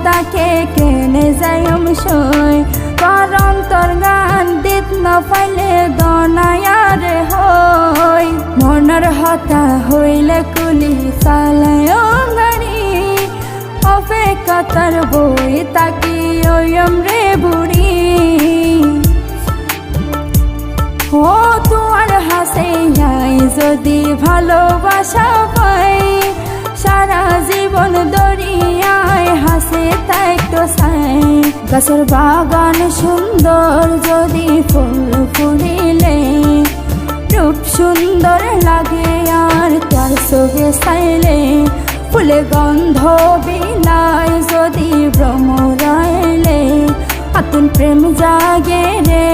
তাকে কেনে যাই সই তোর অন্তর গান দিত না পাইলে দনায়ার হই মনের হতা হইলে কুলি চালায় গাড়ি অপেক্ষা তার বই তাকি ওয়ম রে বুড়ি ও তোমার হাসে যাই যদি ভালোবাসা পাই সারা জীবন দরিয়ায় হাসে তাই তো সাই গাছের বাগান সুন্দর যদি ফুল ফুলিলে রূপ সুন্দর লাগে আর তার সঙ্গে সাইলে ফুলে গন্ধ বিলায় যদি ভ্রমরাইলে আতুন প্রেম জাগে রে